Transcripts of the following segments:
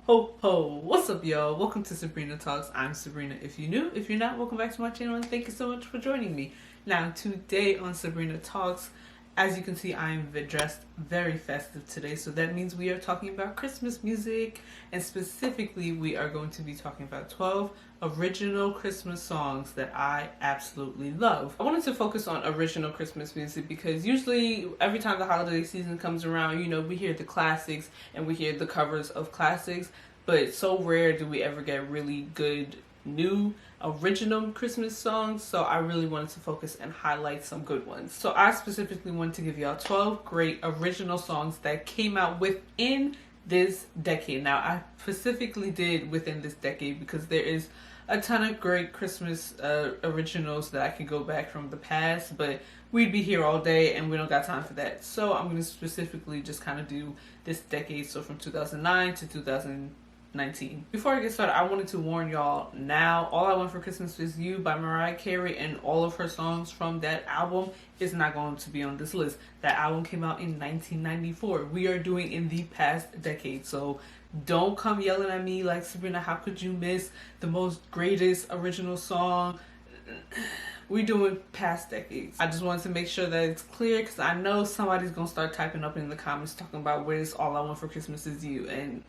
Ho ho! What's up, y'all? Welcome to Sabrina Talks. I'm Sabrina. If you're new, if you're not, welcome back to my channel and thank you so much for joining me. Now, today on Sabrina Talks, as you can see, I am dressed very festive today, so that means we are talking about Christmas music, and specifically, we are going to be talking about 12 original Christmas songs that I absolutely love. I wanted to focus on original Christmas music because usually every time the holiday season comes around, we hear the classics and we hear the covers of classics, but so rare do we ever get really good new original Christmas songs, so I really wanted to focus and highlight some good ones. So I specifically wanted to give y'all 12 great original songs that came out within this decade. Now I specifically did within this decade because there is a ton of great Christmas originals that I can go back from the past, but we'd be here all day and we don't got time for that. So I'm going to specifically just kind of do this decade, so from 2009 to 2019. Before I get started, I wanted to warn y'all now, All I Want for Christmas Is You by Mariah Carey and all of her songs from that album is not going to be on this list. That album came out in 1994. We are doing in the past decade, so don't come yelling at me like, Sabrina, how could you miss the most greatest original song? We're doing past decades. I just wanted to make sure that it's clear because I know somebody's gonna start typing up in the comments talking about where's All I Want for Christmas Is You, and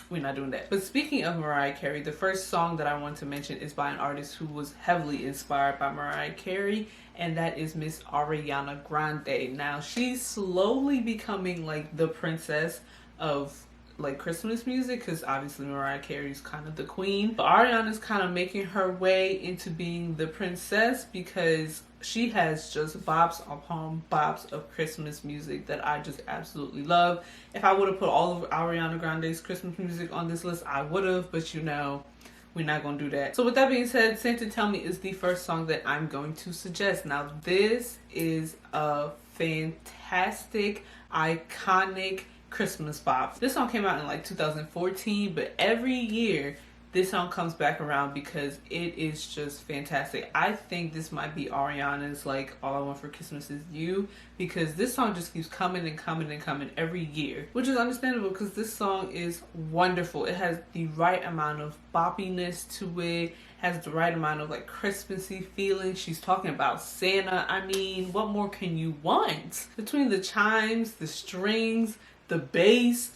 we're not doing that. But speaking of Mariah Carey, the first song that I want to mention is by an artist who was heavily inspired by Mariah Carey, and that is Miss Ariana Grande. Now she's slowly becoming like the princess of like Christmas music, because obviously Mariah Carey's kind of the queen, but Ariana's kind of making her way into being the princess because she has just bops upon bops of Christmas music that I just absolutely love. If I would have put all of Ariana Grande's Christmas music on this list, I would have, but we're not gonna do that. So with that being said, Santa Tell Me is the first song that I'm going to suggest. Now this is a fantastic, iconic Christmas bop. This song came out in like 2014, but every year this song comes back around because it is just fantastic. I think this might be Ariana's like All I Want for Christmas Is You, because this song just keeps coming and coming and coming every year, which is understandable because this song is wonderful. It has the right amount of boppiness to it, has the right amount of like Christmassy feeling. She's talking about Santa. I mean, what more can you want? Between the chimes, the strings, the bass,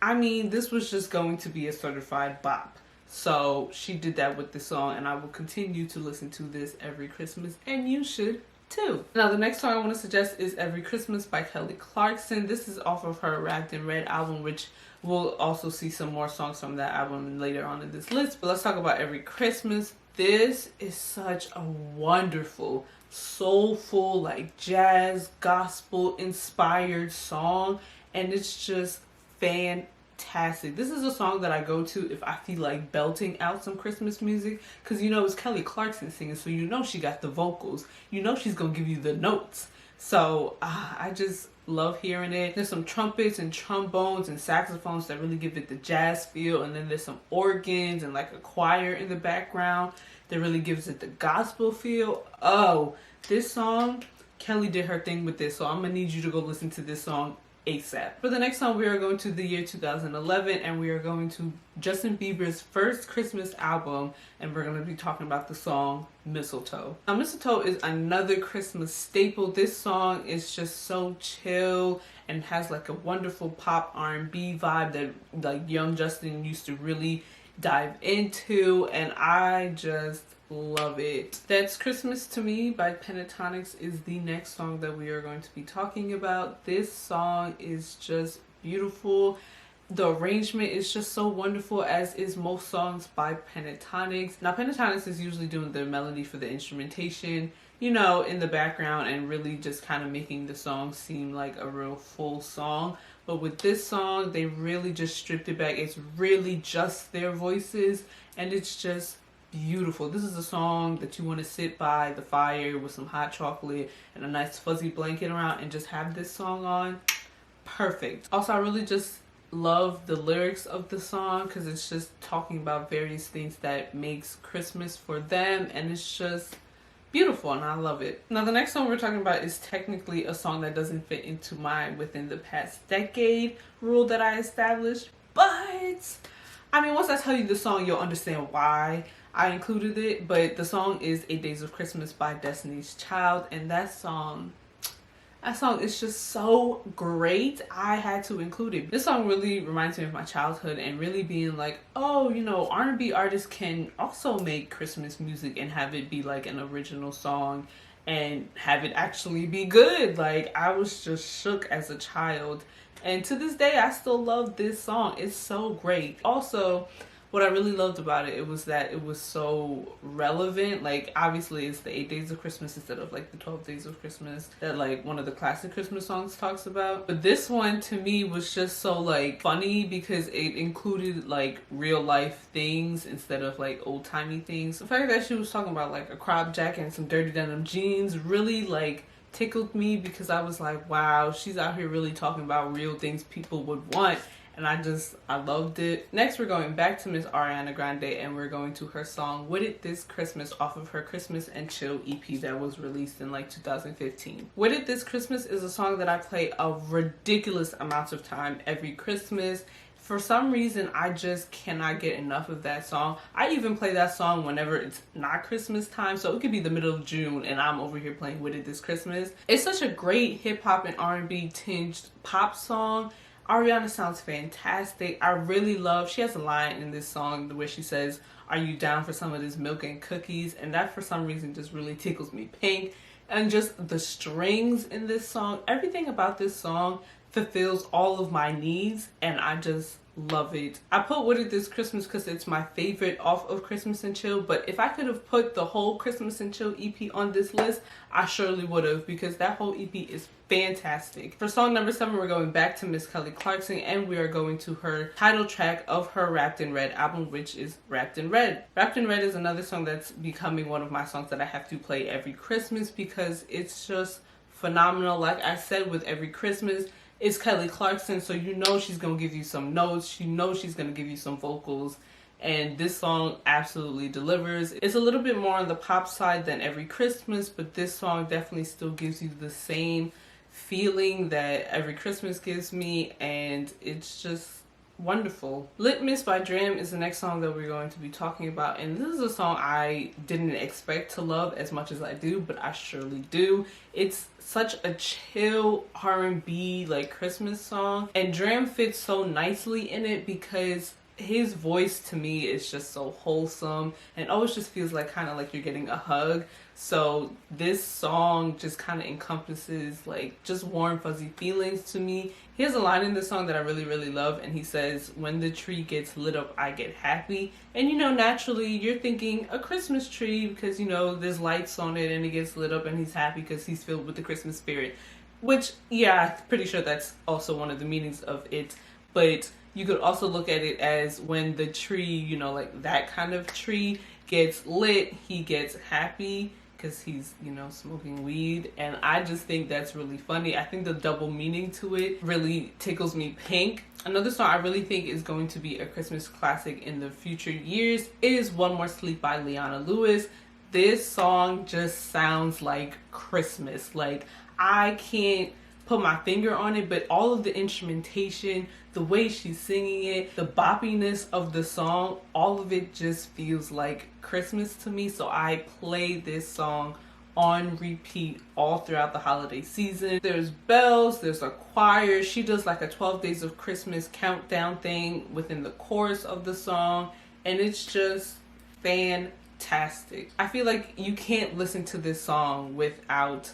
I mean, this was just going to be a certified bop. So she did that with this song, and I will continue to listen to this every Christmas, and you should too. Now the next song I want to suggest is Every Christmas by Kelly Clarkson. This is off of her Wrapped in Red album, which we'll also see some more songs from that album later on in this list. But let's talk about Every Christmas. This is such a wonderful, soulful, like jazz, gospel inspired song, and it's just fantastic. This is a song that I go to if I feel like belting out some Christmas music, because it's Kelly Clarkson singing, so she got the vocals, she's gonna give you the notes. So I just love hearing it. There's some trumpets and trombones and saxophones that really give it the jazz feel, and then there's some organs and like a choir in the background that really gives it the gospel feel. Oh, this song, Kelly did her thing with this, so I'm gonna need you to go listen to this song ASAP. For the next song, we are going to the year 2011, and we are going to Justin Bieber's first Christmas album, and we're going to be talking about the song Mistletoe. Now, Mistletoe is another Christmas staple. This song is just so chill and has like a wonderful pop R&B vibe that like young Justin used to really dive into, and I just love it. That's Christmas to Me by Pentatonics is the next song that we are going to be talking about. This song is just beautiful. The arrangement is just so wonderful, as is most songs by Pentatonics. Now Pentatonics is usually doing the melody for the instrumentation, in the background, and really just kind of making the song seem like a real full song. But with this song, they really just stripped it back. It's really just their voices, and it's just beautiful. This is a song that you want to sit by the fire with some hot chocolate and a nice fuzzy blanket around and just have this song on. Perfect. Also, I really just love the lyrics of the song because it's just talking about various things that makes Christmas for them, and it's just beautiful, and I love it. Now the next song we're talking about is technically a song that doesn't fit into my within the past decade rule that I established, but what? I mean, once I tell you the song, you'll understand why I included it. But the song is 8 Days of Christmas by Destiny's Child. And that song is just so great. I had to include it. This song really reminds me of my childhood and really being like, oh, you know, R&B artists can also make Christmas music and have it be like an original song and have it actually be good. Like, I was just shook as a child. And to this day, I still love this song. It's so great. Also, what I really loved about it was that it was so relevant. Like, obviously it's the 8 Days of Christmas instead of like the 12 Days of Christmas that like one of the classic Christmas songs talks about. But this one to me was just so like funny because it included like real life things instead of like old timey things. The fact that she was talking about like a crop jacket and some dirty denim jeans really like tickled me because I was like, wow, she's out here really talking about real things people would want. And I loved it. Next, we're going back to Miss Ariana Grande and we're going to her song, With It This Christmas, off of her Christmas and Chill EP that was released in like 2015. With It This Christmas is a song that I play a ridiculous amount of time every Christmas. For some reason, I just cannot get enough of that song. I even play that song whenever it's not Christmas time. So it could be the middle of June and I'm over here playing With It This Christmas. It's such a great hip hop and R&B tinged pop song. Ariana sounds fantastic. I really love, she has a line in this song where she says, are you down for some of this milk and cookies? And that for some reason just really tickles me pink. And just the strings in this song, everything about this song fulfills all of my needs and I just love it. I put With It This Christmas because it's my favorite off of Christmas and Chill, but if I could have put the whole Christmas and Chill EP on this list, I surely would have because that whole EP is fantastic. For song number 7, we're going back to Miss Kelly Clarkson and we are going to her title track of her Wrapped in Red album, which is Wrapped in Red. Wrapped in Red is another song that's becoming one of my songs that I have to play every Christmas because it's just phenomenal. Like I said, with every Christmas, it's Kelly Clarkson, so you know she's going to give you some notes. You know she's going to give you some vocals. And this song absolutely delivers. It's a little bit more on the pop side than every Christmas, but this song definitely still gives you the same feeling that every Christmas gives me. And it's just wonderful. Litmus by Dram is the next song that we're going to be talking about. And this is a song I didn't expect to love as much as I do, but I surely do. It's such a chill R&B like Christmas song. And Dram fits so nicely in it because his voice to me is just so wholesome and always just feels like kind of like you're getting a hug. So this song just kind of encompasses like just warm fuzzy feelings to me. He has a line in this song that I really love and he says, when the tree gets lit up I get happy. And you know, naturally you're thinking a Christmas tree because you know there's lights on it and it gets lit up and he's happy because he's filled with the Christmas spirit, which yeah, I'm pretty sure that's also one of the meanings of it. But you could also look at it as when the tree, you know, like that kind of tree gets lit, he gets happy because he's, you know, smoking weed. And I just think that's really funny. I think the double meaning to it really tickles me pink. Another song I really think is going to be a Christmas classic in the future years is One More Sleep by Leona Lewis. This song just sounds like Christmas. Like, I can't put my finger on it, but all of the instrumentation, the way she's singing it, the boppiness of the song, all of it just feels like Christmas to me. So I play this song on repeat all throughout the holiday season. There's bells, there's a choir. She does like a 12 Days of Christmas countdown thing within the chorus of the song, and it's just fantastic. I feel like you can't listen to this song without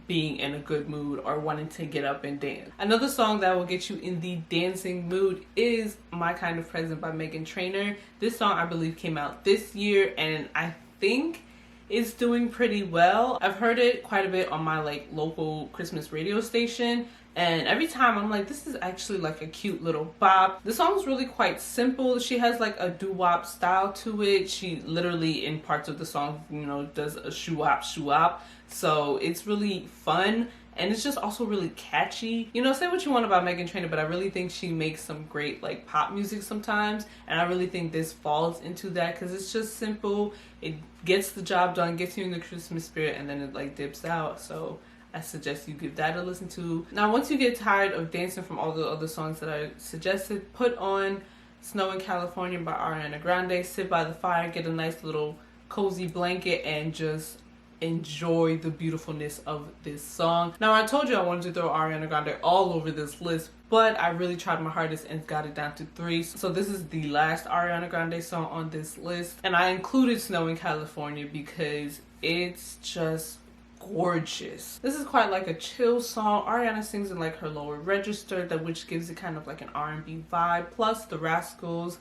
being in a good mood or wanting to get up and dance. Another song that will get you in the dancing mood is My Kind of Present by Meghan Trainor. This song I believe came out this year and I think it's doing pretty well. I've heard it quite a bit on my like local Christmas radio station and every time I'm like, this is actually like a cute little bop. The song's really quite simple. She has like a doo-wop style to it. She literally in parts of the song, you know, does a shoo-wop shoo-wop. So it's really fun and it's just also really catchy. You know, say what you want about Meghan Trainor, but I really think she makes some great like pop music sometimes, and I really think this falls into that because it's just simple. It gets the job done, gets you in the Christmas spirit, and then it like dips out. So I suggest you give that a listen to. Now, once you get tired of dancing from all the other songs that I suggested, put on Snow in California by Ariana Grande. Sit by the fire, get a nice little cozy blanket, and just enjoy the beautifulness of this song. Now, I told you I wanted to throw Ariana Grande all over this list, but I really tried my hardest and got it down to 3. So this is the last Ariana Grande song on this list, and I included Snow in California because it's just gorgeous. This is quite like a chill song. Ariana sings in like her lower register, which gives it kind of like an R&B vibe. Plus the Rascals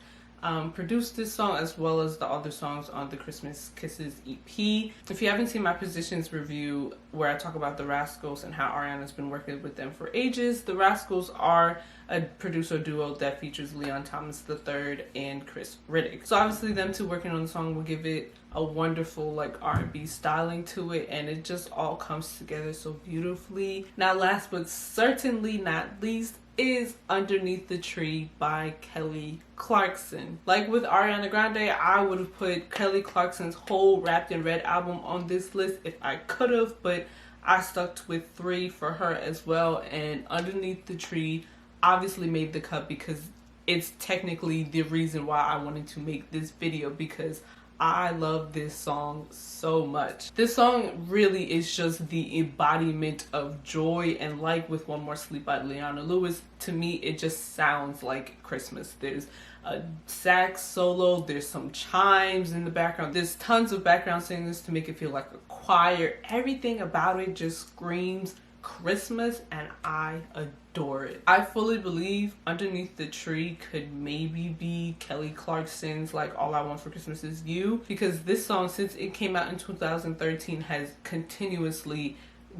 produced this song as well as the other songs on the Christmas Kisses EP. If you haven't seen my Positions review where I talk about the Rascals and how Ariana's been working with them for ages, the Rascals are a producer duo that features Leon Thomas III and Chris Riddick. So obviously them two working on the song will give it a wonderful like R&B styling to it, and it just all comes together so beautifully. Now, last but certainly not least is Underneath the Tree by Kelly Clarkson. Like with Ariana Grande, I would have put Kelly Clarkson's whole Wrapped in Red album on this list if I could have, but I stuck with 3 for her as well, and Underneath the Tree obviously made the cut because it's technically the reason why I wanted to make this video, because I love this song so much. This song really is just the embodiment of joy, and like with One More Sleep by Leona Lewis, to me it just sounds like Christmas. There's a sax solo, there's some chimes in the background, there's tons of background singers to make it feel like a choir. Everything about it just screams Christmas, and I adore it. I fully believe Underneath the Tree could maybe be Kelly Clarkson's like All I Want for Christmas Is You, because this song, since it came out in 2013, has continuously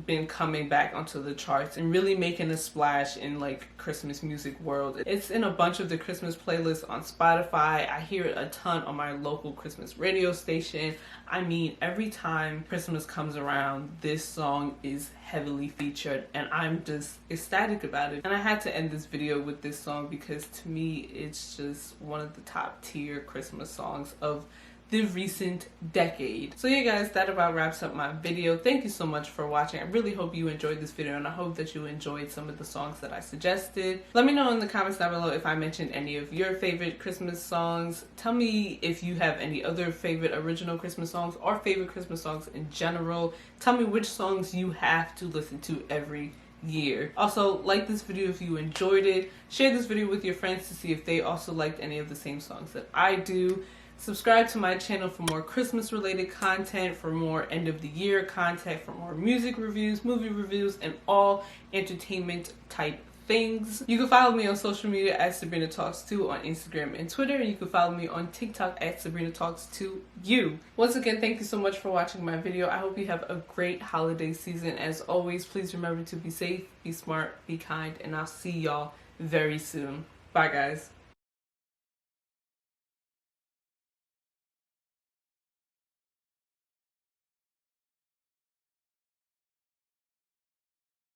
been coming back onto the charts and really making a splash in like Christmas music world. It's in a bunch of the Christmas playlists on Spotify. I hear it a ton on my local Christmas radio station. I mean, every time Christmas comes around, this song is heavily featured, and I'm just ecstatic about it. And I had to end this video with this song because to me it's just one of the top tier Christmas songs of the recent decade. So yeah guys, that about wraps up my video. Thank you so much for watching. I really hope you enjoyed this video, and I hope that you enjoyed some of the songs that I suggested. Let me know in the comments down below if I mentioned any of your favorite Christmas songs. Tell me if you have any other favorite original Christmas songs or favorite Christmas songs in general. Tell me which songs you have to listen to every year. Also, like this video if you enjoyed it. Share this video with your friends to see if they also liked any of the same songs that I do. Subscribe to my channel for more Christmas related content, for more end of the year content, for more music reviews, movie reviews, and all entertainment type things. You can follow me on social media at Sabrina Talks 2 on Instagram and Twitter, and you can follow me on TikTok at Sabrina Talks 2U. Once again, thank you so much for watching my video. I hope you have a great holiday season. As always, please remember to be safe, be smart, be kind, and I'll see y'all very soon. Bye guys.